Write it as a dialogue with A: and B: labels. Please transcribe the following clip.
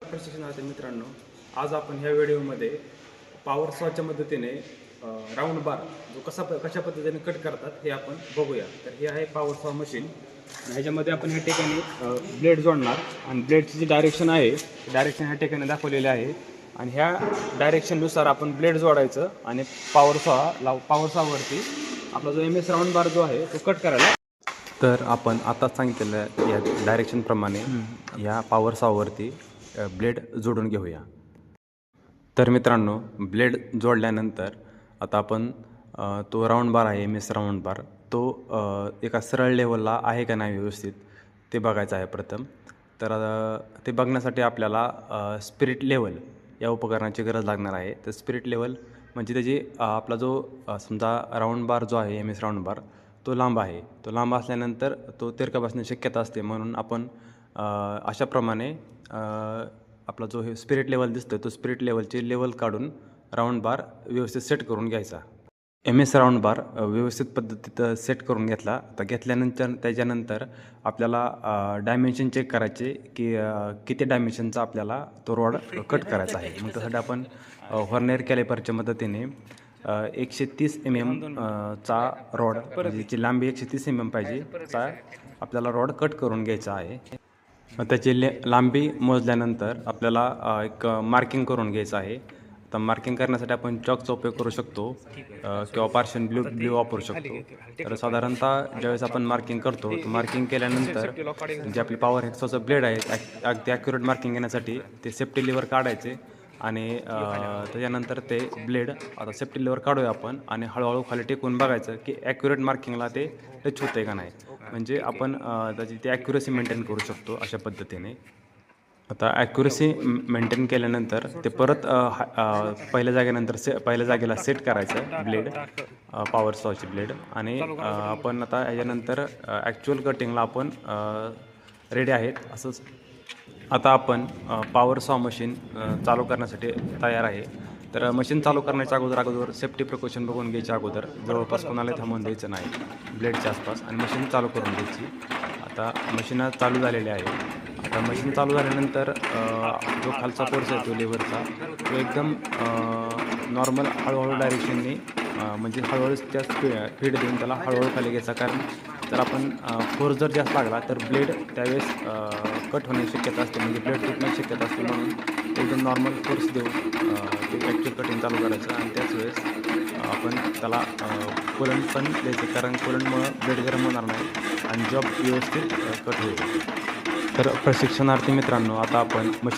A: प्रशिक्षणार्थी मित्रांनो, आज आपण ह्या व्हिडिओमध्ये पॉवर सॉच्या मदतीने राऊंड बार जो कशा पद्धतीने कट करतात हे आपण बघूया. तर हे आहे पॉवर सॉ मशीन. ह्याच्यामध्ये आपण ह्या ठिकाणी ब्लेड जोडणार आणि ब्लेडची जी डायरेक्शन आहे डायरेक्शन ह्या ठिकाणी दाखवलेली आहे आणि ह्या डायरेक्शननुसार आपण ब्लेड जोडायचं आणि पॉवर सॉवरती आपला जो MS राऊंड बार जो आहे तो कट करायला. तर आपण आताच सांगितलेलं या डायरेक्शनप्रमाणे या पॉवर सॉवरती ब्लेड जोडून घेऊया. तर मित्रांनो, ब्लेड जोडल्यानंतर आता आपण तो राऊंड बार आहे MS राऊंड बार तो एका सरळ लेवलला आहे का नाही व्यवस्थित ते बघायचं आहे प्रथम. तर ते बघण्यासाठी आपल्याला स्पिरिट लेवल या उपकरणाची गरज लागणार आहे. तर स्पिरिट लेवल म्हणजे त्याची आपला जो समजा राऊंड बार जो आहे MS राऊंड बार तो लांब आहे. तो लांब असल्यानंतर तो तिरका बसण्याची शक्यता असते. म्हणून आपण अशाप्रमाणे आपला जो हे स्पिरिट लेवल दिसतो तो स्पिरिट लेवलची लेवल काढून राऊंड बार व्यवस्थित सेट करून घ्यायचा. MS राऊंड बार व्यवस्थित पद्धतीत सेट करून घेतला. तर घेतल्यानंतर त्याच्यानंतर आपल्याला डायमेन्शन चेक करायचे की किती डायमेन्शनचा आपल्याला तो रॉड कट करायचा आहे. मग त्यासाठी आपण व्हर्नियर कॅलिपरच्या मदतीने 130 mm चा रॉड म्हणजे त्याची लांबी 130 mm पाहिजे चा आपल्याला रॉड कट करून घ्यायचा आहे. त्याची लांबी मोजल्यानंतर आपल्याला एक मार्किंग करून घ्यायचं आहे. तर मार्किंग करण्यासाठी आपण चॉकचा उपयोग करू शकतो किंवा पार्शियन ब्ल्यू वापरू शकतो. तर साधारणतः ज्यावेळेस आपण मार्किंग करतो तर मार्किंग केल्यानंतर जे आपली पॉवर हेक्सॉचं ब्लेड आहे अगदी ॲक्युरेट मार्किंग घेण्यासाठी ते सेफ्टी लिव्हर काढायचे आणि त्याच्यानंतर ते ब्लेड आता सेफ्टी लिव्हर काढूया आपण आणि हळूहळू खाली टेकून बघायचं की ॲक्युरेट मार्किंगला ते टच होतं आहे का नाही. म्हणजे आपण त्याची ती ॲक्युरेसी मेंटेन करू शकतो अशा पद्धतीने. आता ॲक्युरेसी मेंटेन केल्यानंतर ते परत पहिल्या जागेला सेट करायचं ब्लेड पॉवर सॉची ब्लेड आणि आपण आता याच्यानंतर ॲक्च्युअल कटिंगला आपण रेडी आहेत असंच. आता आपण पॉवर सॉ मशीन चालू करण्यासाठी तयार आहे. तर मशीन चालू करण्याच्या अगोदर सेफ्टी प्रिकॉशन बघून घ्यायच्या अगोदर जवळपास कोणाला थांबवून द्यायचं नाही ब्लेडच्या आसपास आणि मशीन चालू करून घ्यायची. आता मशीन चालू झालेली आहे. आता मशीन चालू झाल्यानंतर जो खालचा कोर्स आहे तो लेवरचा तो एकदम नॉर्मल हळूहळू डायरेक्शनने म्हणजे हळूहळू जास्त फीड देऊन त्याला हळूहळू खाली घ्यायचा. कारण जर आपण फोर्स जर जास्त लागला तर ब्लेड त्यावेळेस कट होण्याची शक्यता असते म्हणजे ब्लेड तुटण्याची शक्यता असते. म्हणून एकदम नॉर्मल फोर्स देऊन ते ॲक्च्युअल कटिंग चालू करायचं आणि त्याच वेळेस आपण त्याला कुलंट पण द्यायचं कारण कुलंटमुळं ब्लेड गरम होणार नाही आणि जॉब व्यवस्थित कट होईल. तर प्रशिक्षणार्थी मित्रांनो, आता आपण